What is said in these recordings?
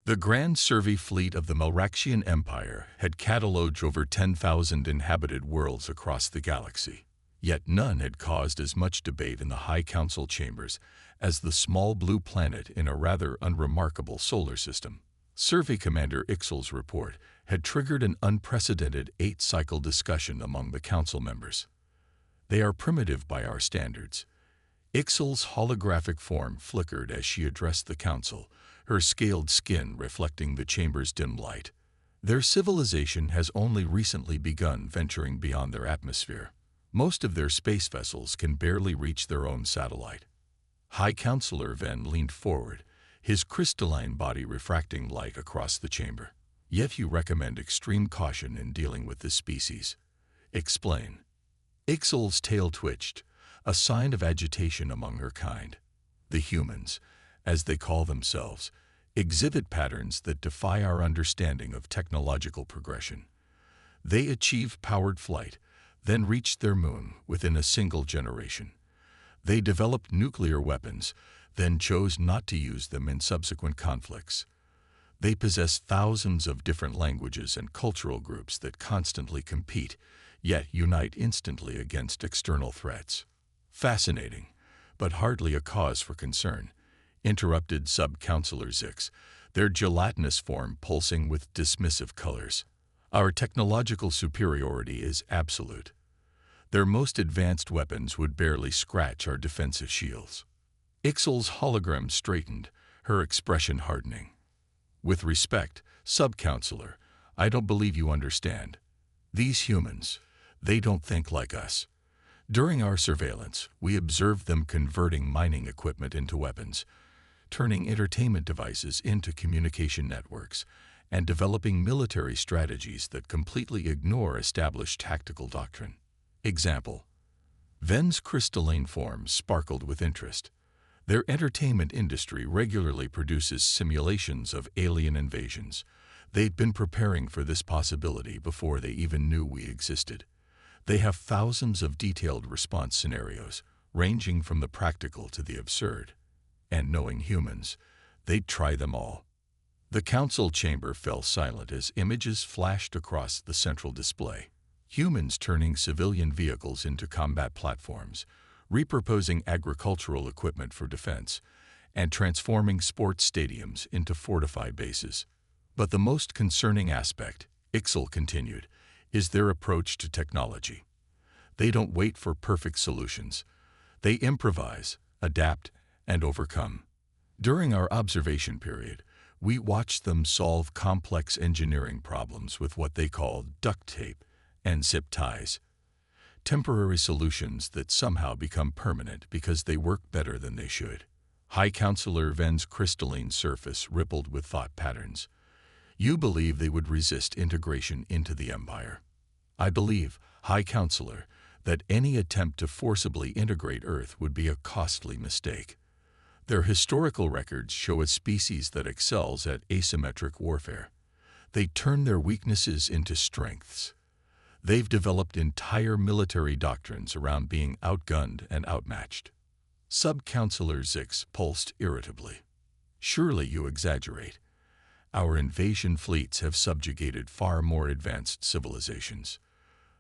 The Grand Survey fleet of the Melraxian Empire had catalogued over 10,000 inhabited worlds across the galaxy. Yet none had caused as much debate in the High Council chambers as the small blue planet in a rather unremarkable solar system. Survey Commander Ixal's report had triggered an unprecedented 8-cycle discussion among the council members. They are primitive by our standards. Ixal's holographic form flickered as she addressed the council, her scaled skin reflecting the chamber's dim light. Their civilization has only recently begun venturing beyond their atmosphere. Most of their space vessels can barely reach their own satellite. High Counselor Ven leaned forward, his crystalline body refracting light across the chamber. Yet you recommend extreme caution in dealing with this species. Explain. Ixal's tail twitched, a sign of agitation among her kind. The humans, as they call themselves, exhibit patterns that defy our understanding of technological progression. They achieve powered flight, then reached their moon within a single generation. They developed nuclear weapons, then chose not to use them in subsequent conflicts. They possess thousands of different languages and cultural groups that constantly compete, yet unite instantly against external threats. Fascinating, but hardly a cause for concern, interrupted Sub-Counselor Zix, their gelatinous form pulsing with dismissive colors. Our technological superiority is absolute. Their most advanced weapons would barely scratch our defensive shields. Ixal's hologram straightened, her expression hardening. With respect, Sub-Counselor, I don't believe you understand. These humans, they don't think like us. During our surveillance, we observed them converting mining equipment into weapons, turning entertainment devices into communication networks, and developing military strategies that completely ignore established tactical doctrine. Example. Ven's crystalline form sparkled with interest. Their entertainment industry regularly produces simulations of alien invasions. They'd been preparing for this possibility before they even knew we existed. They have thousands of detailed response scenarios, ranging from the practical to the absurd. And knowing humans, they'd try them all. The council chamber fell silent as images flashed across the central display. Humans turning civilian vehicles into combat platforms, repurposing agricultural equipment for defense, and transforming sports stadiums into fortified bases. But the most concerning aspect, Ixal continued, is their approach to technology. They don't wait for perfect solutions. They improvise, adapt, and overcome. During our observation period, we watched them solve complex engineering problems with what they call duct tape and zip ties. Temporary solutions that somehow become permanent because they work better than they should. High Counselor Ven's crystalline surface rippled with thought patterns. You believe they would resist integration into the Empire. I believe, High Counselor, that any attempt to forcibly integrate Earth would be a costly mistake. Their historical records show a species that excels at asymmetric warfare. They turn their weaknesses into strengths. They've developed entire military doctrines around being outgunned and outmatched. Sub-Counselor Zix pulsed irritably. Surely you exaggerate. Our invasion fleets have subjugated far more advanced civilizations.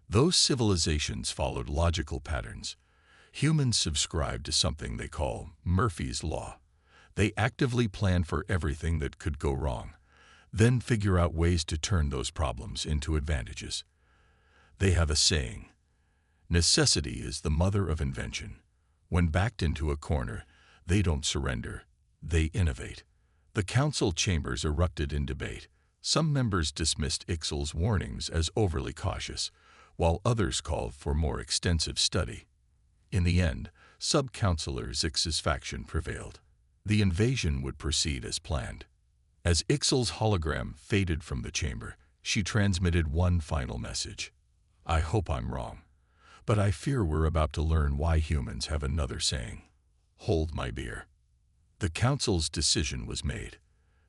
Those civilizations followed logical patterns. Humans subscribe to something they call Murphy's Law. They actively plan for everything that could go wrong, then figure out ways to turn those problems into advantages. They have a saying, necessity is the mother of invention. When backed into a corner, they don't surrender, they innovate. The council chambers erupted in debate. Some members dismissed Ixal's warnings as overly cautious, while others called for more extensive study. In the end, Sub-Counselor Zix's faction prevailed. The invasion would proceed as planned. As Ixal's hologram faded from the chamber, she transmitted one final message. I hope I'm wrong, but I fear we're about to learn why humans have another saying. Hold my beer. The council's decision was made.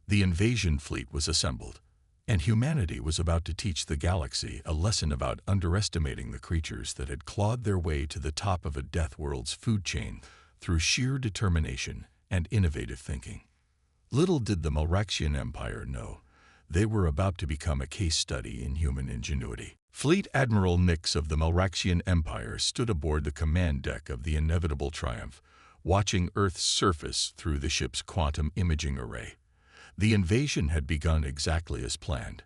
The invasion fleet was assembled, and humanity was about to teach the galaxy a lesson about underestimating the creatures that had clawed their way to the top of a death world's food chain through sheer determination and innovative thinking. Little did the Malraxian Empire know, they were about to become a case study in human ingenuity. Fleet Admiral Nix of the Malraxian Empire stood aboard the command deck of the inevitable Triumph, watching Earth's surface through the ship's quantum imaging array. The invasion had begun exactly as planned.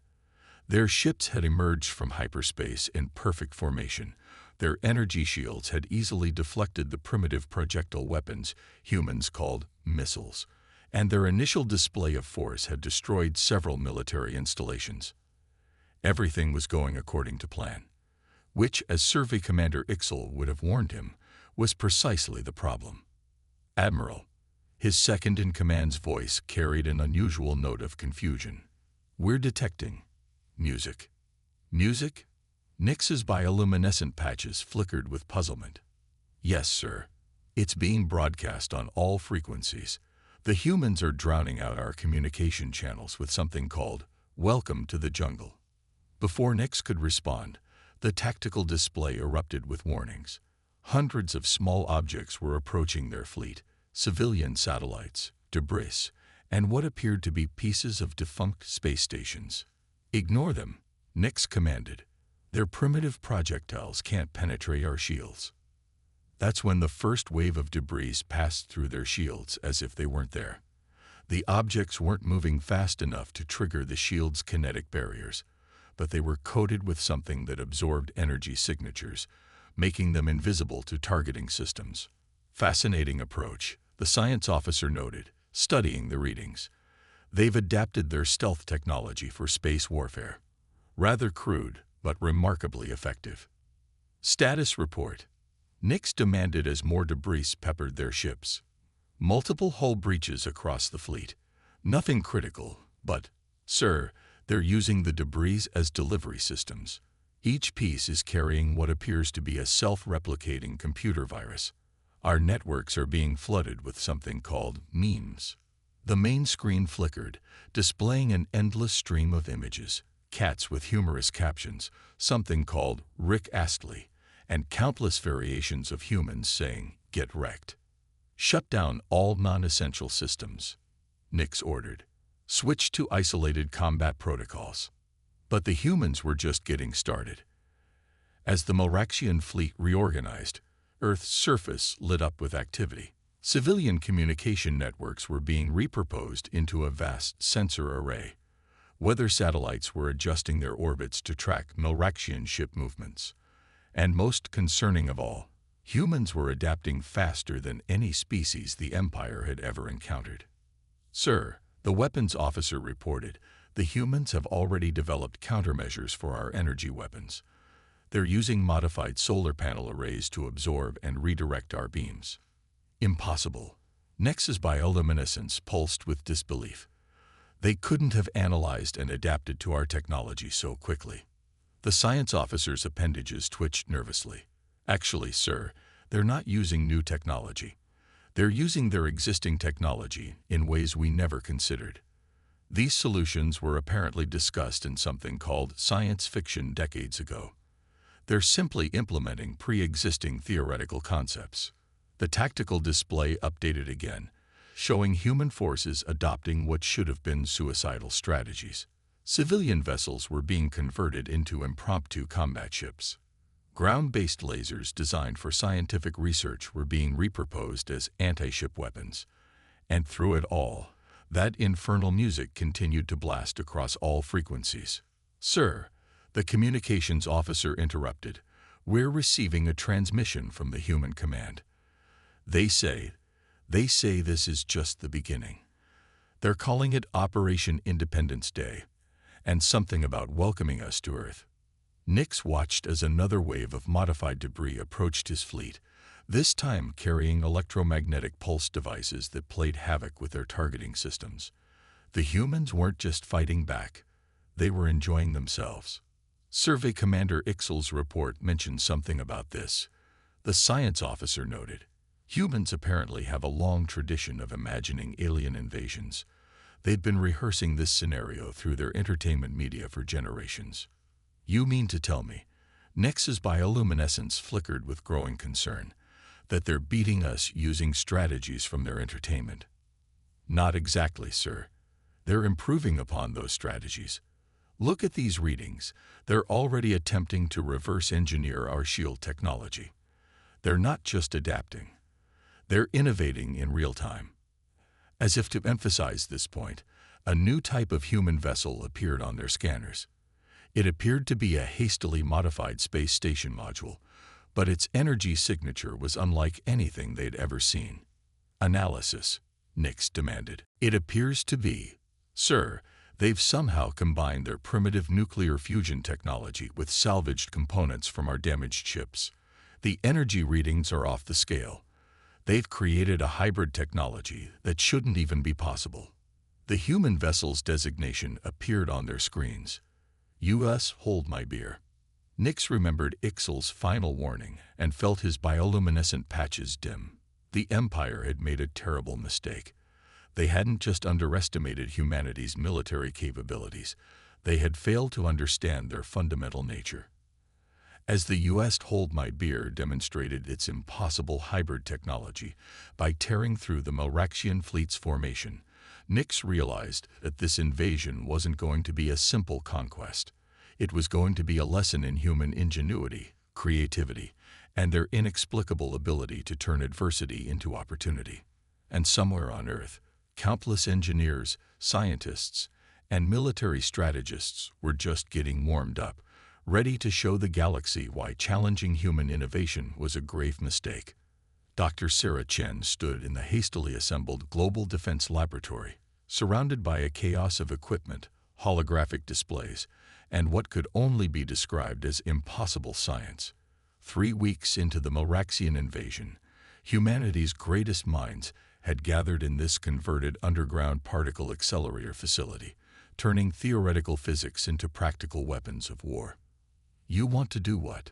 Their ships had emerged from hyperspace in perfect formation. Their energy shields had easily deflected the primitive projectile weapons humans called missiles, and their initial display of force had destroyed several military installations. Everything was going according to plan, which, as Survey Commander Ixel would have warned him, was precisely the problem. Admiral, his second-in-command's voice carried an unusual note of confusion. We're detecting music. Music? Nix's bioluminescent patches flickered with puzzlement. Yes, sir. It's being broadcast on all frequencies. The humans are drowning out our communication channels with something called "Welcome to the Jungle." Before Nix could respond, the tactical display erupted with warnings. Hundreds of small objects were approaching their fleet, civilian satellites, debris, and what appeared to be pieces of defunct space stations. Ignore them, Nix commanded. Their primitive projectiles can't penetrate our shields. That's when the first wave of debris passed through their shields as if they weren't there. The objects weren't moving fast enough to trigger the shield's kinetic barriers, but they were coated with something that absorbed energy signatures, making them invisible to targeting systems. Fascinating approach, the science officer noted, studying the readings. They've adapted their stealth technology for space warfare. Rather crude, but remarkably effective. Status report. Nix demanded as more debris peppered their ships. Multiple hull breaches across the fleet. Nothing critical, but, sir, they're using the debris as delivery systems. Each piece is carrying what appears to be a self-replicating computer virus. Our networks are being flooded with something called memes. The main screen flickered, displaying an endless stream of images, cats with humorous captions, something called Rick Astley, and countless variations of humans saying, "Get wrecked." Shut down all non-essential systems, Nix ordered. Switch to isolated combat protocols. But the humans were just getting started. As the Malraxian fleet reorganized, Earth's surface lit up with activity. Civilian communication networks were being repurposed into a vast sensor array. Weather satellites were adjusting their orbits to track Malraxian ship movements. And most concerning of all, humans were adapting faster than any species the Empire had ever encountered. Sir, the weapons officer reported, the humans have already developed countermeasures for our energy weapons. They're using modified solar panel arrays to absorb and redirect our beams. Impossible. Nix's bioluminescence pulsed with disbelief. They couldn't have analyzed and adapted to our technology so quickly. The science officer's appendages twitched nervously. Actually, sir, they're not using new technology. They're using their existing technology in ways we never considered. These solutions were apparently discussed in something called science fiction decades ago. They're simply implementing pre-existing theoretical concepts. The tactical display updated again, showing human forces adopting what should have been suicidal strategies. Civilian vessels were being converted into impromptu combat ships. Ground-based lasers designed for scientific research were being repurposed as anti-ship weapons. And through it all, that infernal music continued to blast across all frequencies. Sir, the communications officer interrupted. We're receiving a transmission from the human command. They say this is just the beginning. They're calling it Operation Independence Day, and something about welcoming us to Earth. Nix watched as another wave of modified debris approached his fleet, this time carrying electromagnetic pulse devices that played havoc with their targeting systems. The humans weren't just fighting back, they were enjoying themselves. Survey Commander Ixel's report mentioned something about this. The science officer noted, humans apparently have a long tradition of imagining alien invasions. They'd been rehearsing this scenario through their entertainment media for generations. You mean to tell me, Nix's bioluminescence flickered with growing concern, that they're beating us using strategies from their entertainment? Not exactly, sir. They're improving upon those strategies. Look at these readings. They're already attempting to reverse engineer our shield technology. They're not just adapting. They're innovating in real time. As if to emphasize this point, a new type of human vessel appeared on their scanners. It appeared to be a hastily modified space station module, but its energy signature was unlike anything they'd ever seen. Analysis, Nix demanded. It appears to be. Sir, they've somehow combined their primitive nuclear fusion technology with salvaged components from our damaged ships. The energy readings are off the scale. They've created a hybrid technology that shouldn't even be possible. The human vessel's designation appeared on their screens. U.S. Hold my beer. Nix remembered Ixel's final warning and felt his bioluminescent patches dim. The Empire had made a terrible mistake. They hadn't just underestimated humanity's military capabilities, they had failed to understand their fundamental nature. As the U.S. Hold My Beer demonstrated its impossible hybrid technology by tearing through the Melraxian fleet's formation, Nix realized that this invasion wasn't going to be a simple conquest. It was going to be a lesson in human ingenuity, creativity, and their inexplicable ability to turn adversity into opportunity. And somewhere on Earth, countless engineers, scientists, and military strategists were just getting warmed up, ready to show the galaxy why challenging human innovation was a grave mistake. Dr. Sarah Chen stood in the hastily assembled Global Defense Laboratory, surrounded by a chaos of equipment, holographic displays, and what could only be described as impossible science. 3 weeks into the Melraxian invasion, humanity's greatest minds had gathered in this converted underground particle accelerator facility, turning theoretical physics into practical weapons of war. You want to do what?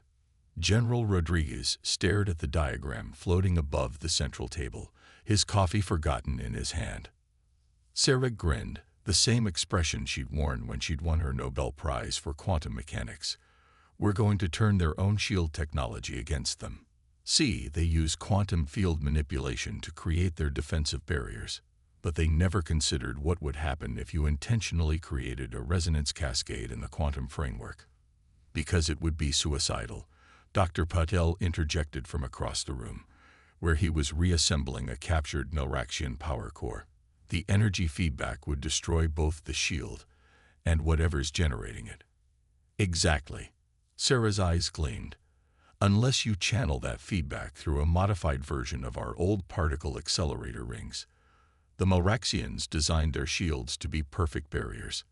General Rodriguez stared at the diagram floating above the central table, his coffee forgotten in his hand. Sarah grinned, the same expression she'd worn when she'd won her Nobel Prize for quantum mechanics. We're going to turn their own shield technology against them. See, they use quantum field manipulation to create their defensive barriers, but they never considered what would happen if you intentionally created a resonance cascade in the quantum framework. Because it would be suicidal, Dr. Patel interjected from across the room, where he was reassembling a captured Melraxian power core. The energy feedback would destroy both the shield and whatever's generating it. Exactly. Sarah's eyes gleamed. Unless you channel that feedback through a modified version of our old particle accelerator rings. The Melraxians designed their shields to be perfect barriers.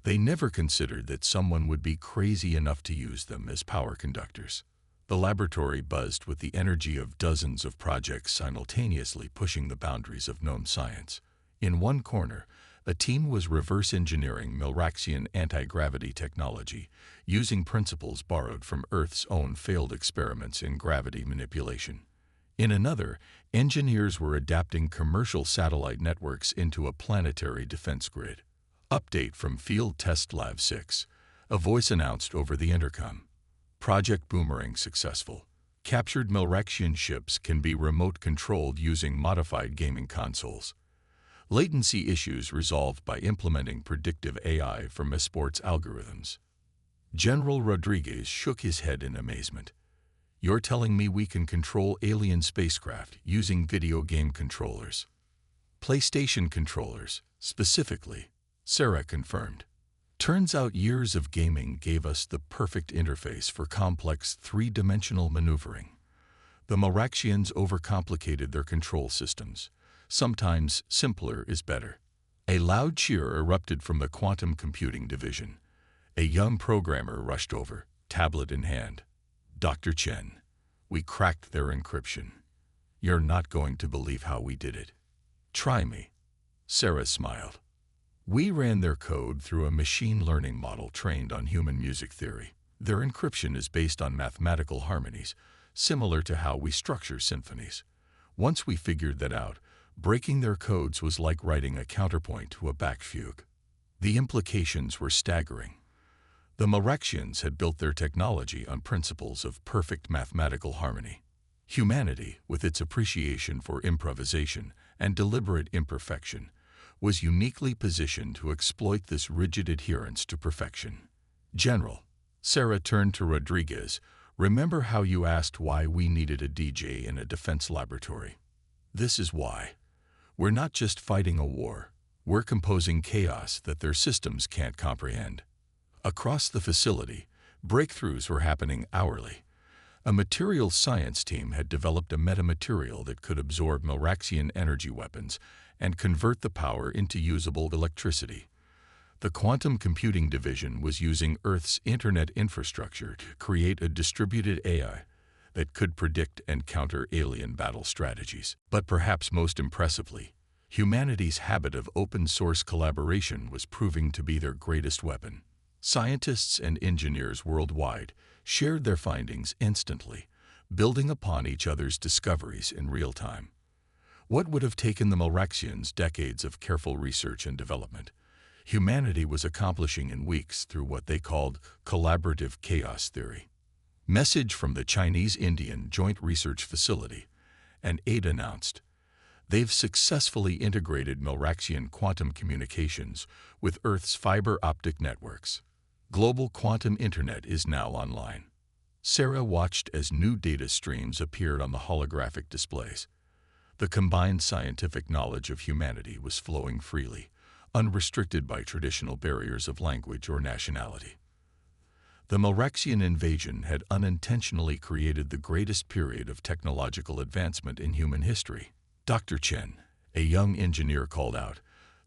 They never considered that someone would be crazy enough to use them as power conductors. The laboratory buzzed with the energy of dozens of projects simultaneously pushing the boundaries of known science. In one corner, a team was reverse engineering Melraxian anti-gravity technology, using principles borrowed from Earth's own failed experiments in gravity manipulation. In another, engineers were adapting commercial satellite networks into a planetary defense grid. Update from Field Test Lab 6. A voice announced over the intercom. Project Boomerang successful. Captured Melraxian ships can be remote-controlled using modified gaming consoles. Latency issues resolved by implementing predictive AI from Esport's algorithms. General Rodriguez shook his head in amazement. You're telling me we can control alien spacecraft using video game controllers? PlayStation controllers, specifically, Sarah confirmed. Turns out years of gaming gave us the perfect interface for complex three-dimensional maneuvering. The Melraxians overcomplicated their control systems. Sometimes simpler is better. A loud cheer erupted from the quantum computing division. A young programmer rushed over, tablet in hand. Dr. Chen, we cracked their encryption. You're not going to believe how we did it. Try me. Sarah smiled. We ran their code through a machine learning model trained on human music theory. Their encryption is based on mathematical harmonies, similar to how we structure symphonies. Once we figured that out, breaking their codes was like writing a counterpoint to a Bach fugue. The implications were staggering. The Melraxians had built their technology on principles of perfect mathematical harmony. Humanity, with its appreciation for improvisation and deliberate imperfection, was uniquely positioned to exploit this rigid adherence to perfection. General, Sarah turned to Rodriguez, remember how you asked why we needed a DJ in a defense laboratory? This is why. We're not just fighting a war, we're composing chaos that their systems can't comprehend. Across the facility, breakthroughs were happening hourly. A materials science team had developed a metamaterial that could absorb Milraxian energy weapons and convert the power into usable electricity. The quantum computing division was using Earth's internet infrastructure to create a distributed AI that could predict and counter alien battle strategies. But perhaps most impressively, humanity's habit of open-source collaboration was proving to be their greatest weapon. Scientists and engineers worldwide shared their findings instantly, building upon each other's discoveries in real time. What would have taken the Milraxians decades of careful research and development, humanity was accomplishing in weeks through what they called collaborative chaos theory. Message from the Chinese-Indian Joint Research Facility, an aide announced, they've successfully integrated Milraxian quantum communications with Earth's fiber optic networks. Global quantum internet is now online. Sarah watched as new data streams appeared on the holographic displays. The combined scientific knowledge of humanity was flowing freely, unrestricted by traditional barriers of language or nationality. The Milraxian invasion had unintentionally created the greatest period of technological advancement in human history. Dr. Chen, a young engineer, called out,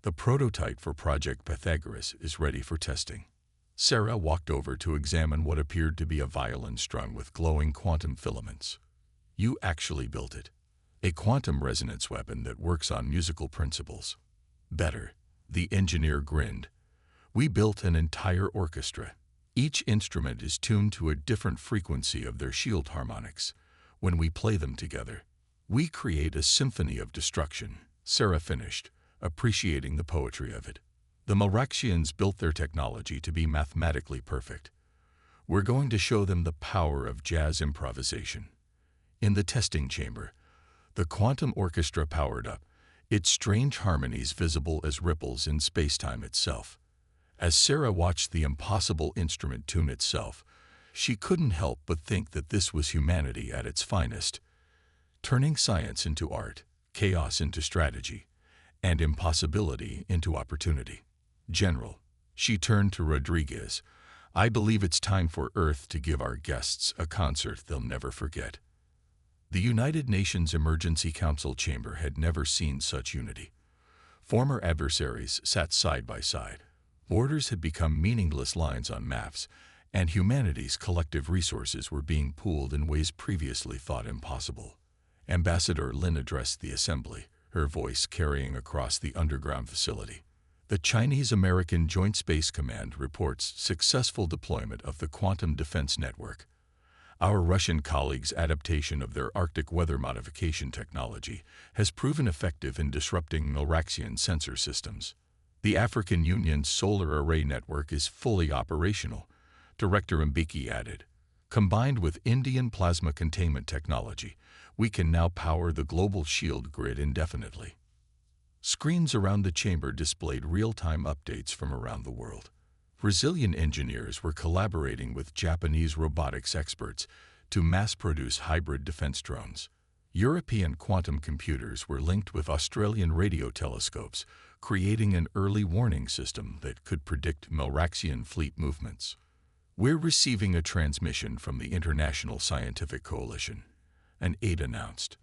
the prototype for Project Pythagoras is ready for testing. Sarah walked over to examine what appeared to be a violin strung with glowing quantum filaments. You actually built it. A quantum resonance weapon that works on musical principles. Better, the engineer grinned. We built an entire orchestra. Each instrument is tuned to a different frequency of their shield harmonics. When we play them together, we create a symphony of destruction. Sarah finished, appreciating the poetry of it. The Milraxians built their technology to be mathematically perfect. We're going to show them the power of jazz improvisation. In the testing chamber, the quantum orchestra powered up, its strange harmonies visible as ripples in space-time itself. As Sarah watched the impossible instrument tune itself, she couldn't help but think that this was humanity at its finest, turning science into art, chaos into strategy, and impossibility into opportunity. General, she turned to Rodriguez, I believe it's time for Earth to give our guests a concert they'll never forget. The United Nations Emergency Council chamber had never seen such unity. Former adversaries sat side by side. Borders had become meaningless lines on maps, and humanity's collective resources were being pooled in ways previously thought impossible. Ambassador Lin addressed the assembly, her voice carrying across the underground facility. The Chinese-American Joint Space Command reports successful deployment of the Quantum Defense Network. Our Russian colleagues' adaptation of their Arctic weather modification technology has proven effective in disrupting Milraxian sensor systems. The African Union's solar array network is fully operational, Director Mbeki added. Combined with Indian plasma containment technology, we can now power the global shield grid indefinitely. Screens around the chamber displayed real-time updates from around the world. Brazilian engineers were collaborating with Japanese robotics experts to mass-produce hybrid defense drones. European quantum computers were linked with Australian radio telescopes, creating an early warning system that could predict Milraxian fleet movements. We're receiving a transmission from the International Scientific Coalition, an aide announced.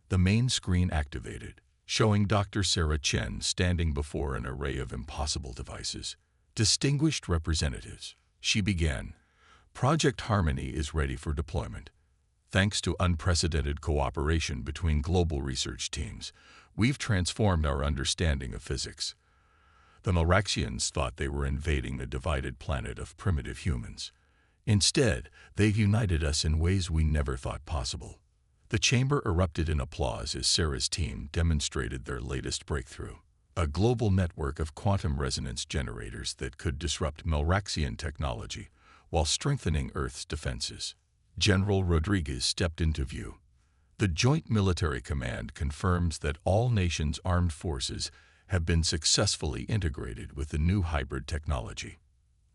The main screen activated, showing Dr. Sarah Chen standing before an array of impossible devices. Distinguished representatives, she began, Project Harmony is ready for deployment. Thanks to unprecedented cooperation between global research teams, we've transformed our understanding of physics. The Milraxians thought they were invading a divided planet of primitive humans. Instead, they've united us in ways we never thought possible. The chamber erupted in applause as Sarah's team demonstrated their latest breakthrough, a global network of quantum resonance generators that could disrupt Milraxian technology while strengthening Earth's defenses. General Rodriguez stepped into view. The Joint Military Command confirms that all nations' armed forces have been successfully integrated with the new hybrid technology.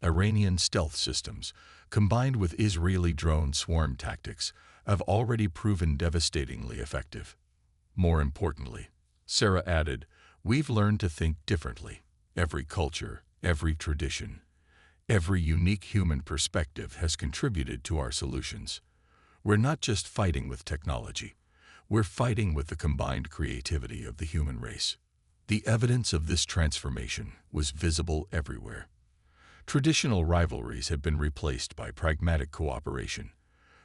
Iranian stealth systems, combined with Israeli drone swarm tactics, have already proven devastatingly effective. More importantly, Sarah added, "We've learned to think differently. Every culture, every tradition, every unique human perspective has contributed to our solutions. We're not just fighting with technology. We're fighting with the combined creativity of the human race." The evidence of this transformation was visible everywhere. Traditional rivalries had been replaced by pragmatic cooperation.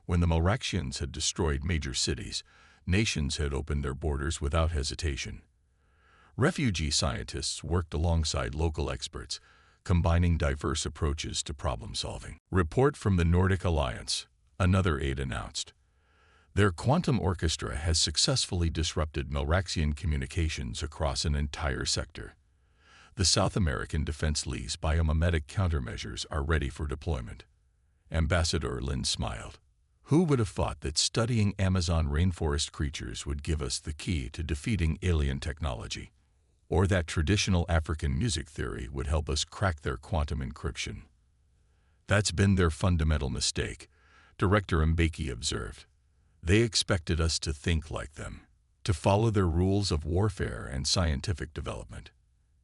When the Moraxians had destroyed major cities, nations had opened their borders without hesitation. Refugee scientists worked alongside local experts, combining diverse approaches to problem-solving. Report from the Nordic Alliance, another aide announced. Their quantum orchestra has successfully disrupted Moraxian communications across an entire sector. The South American Defense League's biomimetic countermeasures are ready for deployment. Ambassador Lin smiled. Who would have thought that studying Amazon rainforest creatures would give us the key to defeating alien technology? Or that traditional African music theory would help us crack their quantum encryption? That's been their fundamental mistake, Director Mbeki observed. They expected us to think like them, to follow their rules of warfare and scientific development.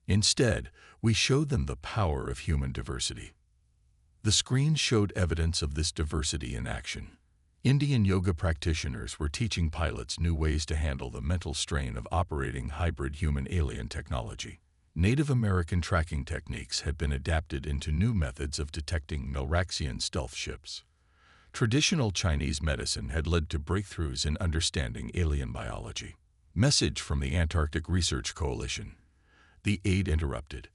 Instead, we showed them the power of human diversity. The screen showed evidence of this diversity in action. Indian yoga practitioners were teaching pilots new ways to handle the mental strain of operating hybrid human-alien technology. Native American tracking techniques had been adapted into new methods of detecting Moraxian stealth ships. Traditional Chinese medicine had led to breakthroughs in understanding alien biology. Message from the Antarctic Research Coalition. The aide interrupted.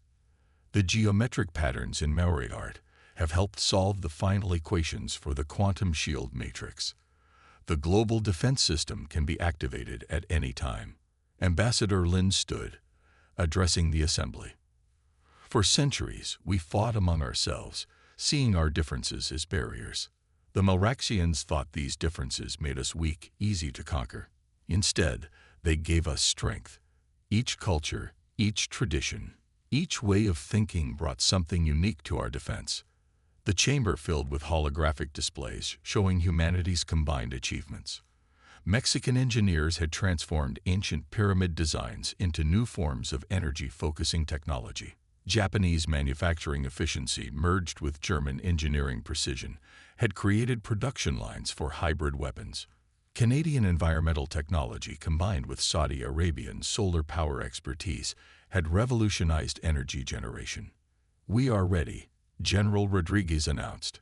The geometric patterns in Maori art have helped solve the final equations for the quantum shield matrix. The global defense system can be activated at any time. Ambassador Lin stood, addressing the assembly. For centuries, we fought among ourselves, seeing our differences as barriers. The Moraxians thought these differences made us weak, easy to conquer. Instead, they gave us strength. Each culture, each tradition, each way of thinking brought something unique to our defense. The chamber filled with holographic displays showing humanity's combined achievements. Mexican engineers had transformed ancient pyramid designs into new forms of energy-focusing technology. Japanese manufacturing efficiency merged with German engineering precision had created production lines for hybrid weapons. Canadian environmental technology combined with Saudi Arabian solar power expertise had revolutionized energy generation. "We are ready," General Rodriguez announced.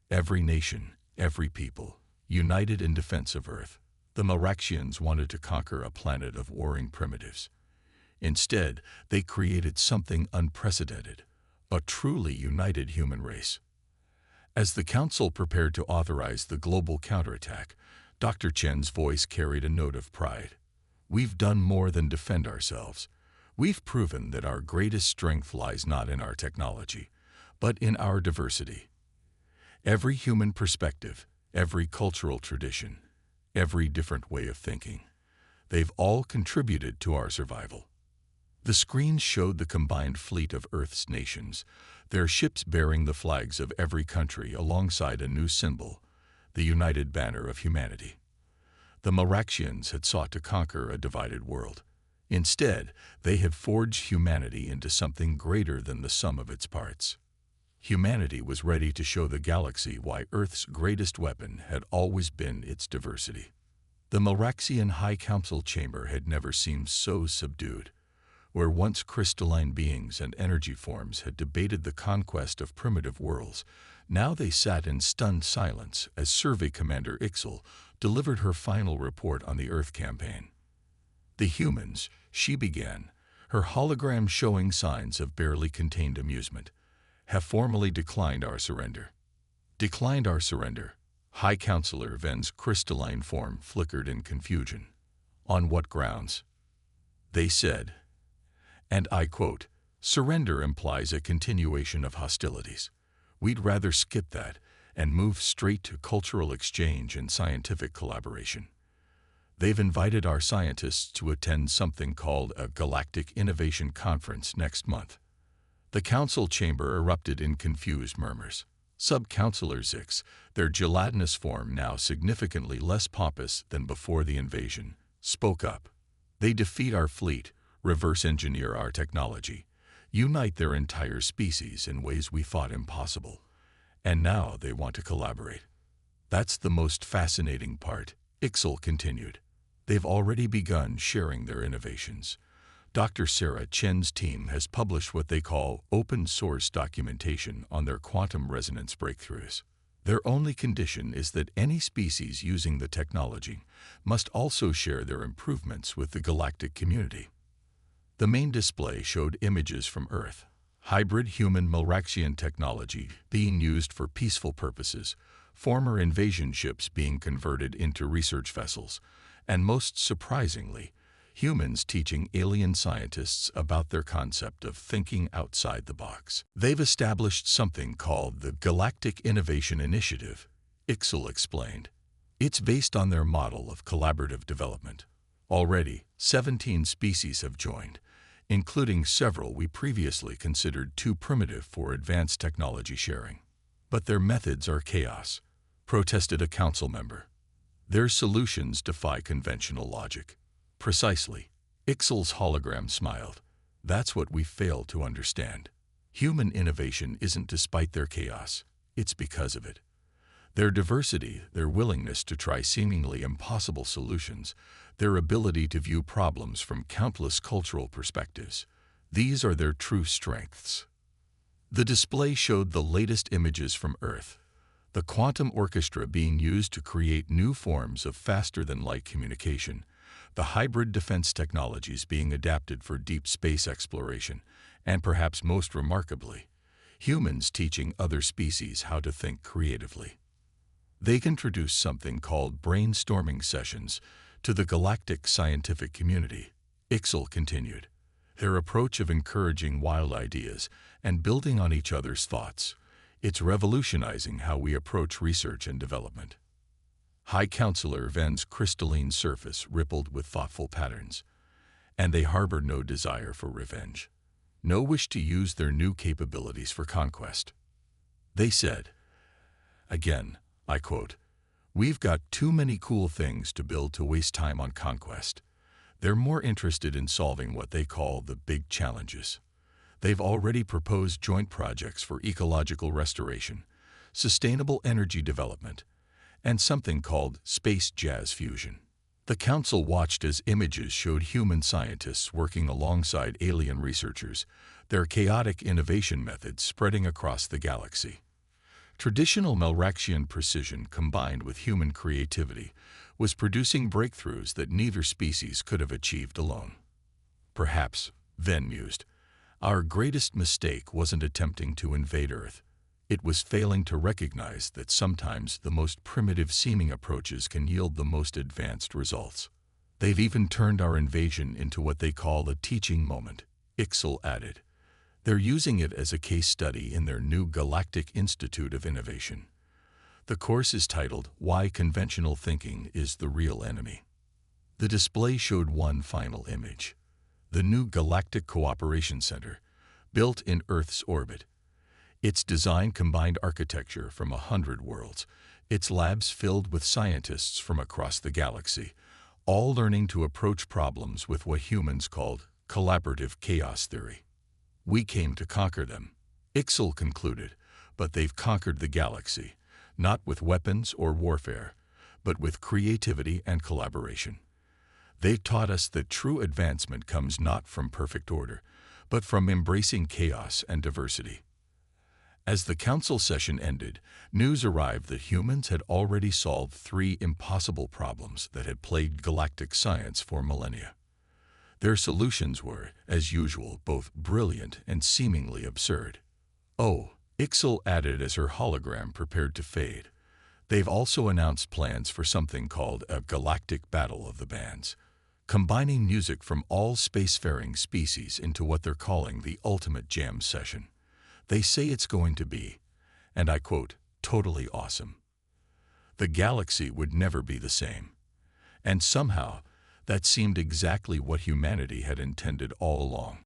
Every nation, every people, united in defense of Earth. The Moraxians wanted to conquer a planet of warring primitives. Instead, they created something unprecedented, a truly united human race. As the Council prepared to authorize the global counterattack, Dr. Chen's voice carried a note of pride. "We've done more than defend ourselves. We've proven that our greatest strength lies not in our technology, but in our diversity. Every human perspective, every cultural tradition, every different way of thinking, they've all contributed to our survival." The screen showed the combined fleet of Earth's nations, their ships bearing the flags of every country alongside a new symbol, the united banner of humanity. The Moraxians had sought to conquer a divided world. Instead, they had forged humanity into something greater than the sum of its parts. Humanity was ready to show the galaxy why Earth's greatest weapon had always been its diversity. The Moraxian High Council chamber had never seemed so subdued. Where once crystalline beings and energy forms had debated the conquest of primitive worlds, now they sat in stunned silence as Survey Commander Ixel delivered her final report on the Earth campaign. "The humans," she began, her hologram showing signs of barely contained amusement, "have formally declined our surrender." "Declined our surrender." High Counselor Ven's crystalline form flickered in confusion. "On what grounds?" They said, and I quote, "Surrender implies a continuation of hostilities. We'd rather skip that and move straight to cultural exchange and scientific collaboration." They've invited our scientists to attend something called a Galactic Innovation Conference next month. The council chamber erupted in confused murmurs. Sub-Councillor Zix, their gelatinous form now significantly less pompous than before the invasion, spoke up. They defeat our fleet, reverse engineer our technology, unite their entire species in ways we thought impossible. And now they want to collaborate. That's the most fascinating part, Ixel continued. They've already begun sharing their innovations. Dr. Sarah Chen's team has published what they call open-source documentation on their quantum resonance breakthroughs. Their only condition is that any species using the technology must also share their improvements with the galactic community. The main display showed images from Earth, hybrid human Milraxian technology being used for peaceful purposes, former invasion ships being converted into research vessels, and most surprisingly, humans teaching alien scientists about their concept of thinking outside the box. They've established something called the Galactic Innovation Initiative, Ixel explained. It's based on their model of collaborative development. Already, 17 species have joined, including several we previously considered too primitive for advanced technology sharing. But their methods are chaos, protested a council member. Their solutions defy conventional logic. Precisely. Ixel's hologram smiled. That's what we fail to understand. Human innovation isn't despite their chaos, it's because of it. Their diversity, their willingness to try seemingly impossible solutions, their ability to view problems from countless cultural perspectives, these are their true strengths. The display showed the latest images from Earth, the quantum orchestra being used to create new forms of faster-than-light communication, the hybrid defense technologies being adapted for deep space exploration, and perhaps most remarkably, humans teaching other species how to think creatively. They introduced something called brainstorming sessions to the galactic scientific community, Ixel continued. Their approach of encouraging wild ideas and building on each other's thoughts, it's revolutionizing how we approach research and development. High Counselor Ven's crystalline surface rippled with thoughtful patterns, and they harbor no desire for revenge, no wish to use their new capabilities for conquest. They said, again, I quote, "We've got too many cool things to build to waste time on conquest." They're more interested in solving what they call the big challenges. They've already proposed joint projects for ecological restoration, sustainable energy development, and something called space jazz fusion. The council watched as images showed human scientists working alongside alien researchers, their chaotic innovation methods spreading across the galaxy. Traditional Milraxian precision combined with human creativity was producing breakthroughs that neither species could have achieved alone. Perhaps, Ven mused, our greatest mistake wasn't attempting to invade Earth. It was failing to recognize that sometimes the most primitive-seeming approaches can yield the most advanced results. They've even turned our invasion into what they call a teaching moment, Ixel added. They're using it as a case study in their new Galactic Institute of Innovation. The course is titled, Why Conventional Thinking is the Real Enemy. The display showed one final image. The new Galactic Cooperation Center, built in Earth's orbit. Its design combined architecture from 100 worlds, its labs filled with scientists from across the galaxy, all learning to approach problems with what humans called collaborative chaos theory. We came to conquer them, Ixel concluded, but they've conquered the galaxy, not with weapons or warfare, but with creativity and collaboration. They've taught us that true advancement comes not from perfect order, but from embracing chaos and diversity. As the council session ended, news arrived that humans had already solved 3 impossible problems that had plagued galactic science for millennia. Their solutions were, as usual, both brilliant and seemingly absurd. Oh, Ixel added as her hologram prepared to fade. They've also announced plans for something called a Galactic Battle of the Bands, combining music from all spacefaring species into what they're calling the ultimate jam session. They say it's going to be, and I quote, totally awesome. The galaxy would never be the same. And somehow, that seemed exactly what humanity had intended all along.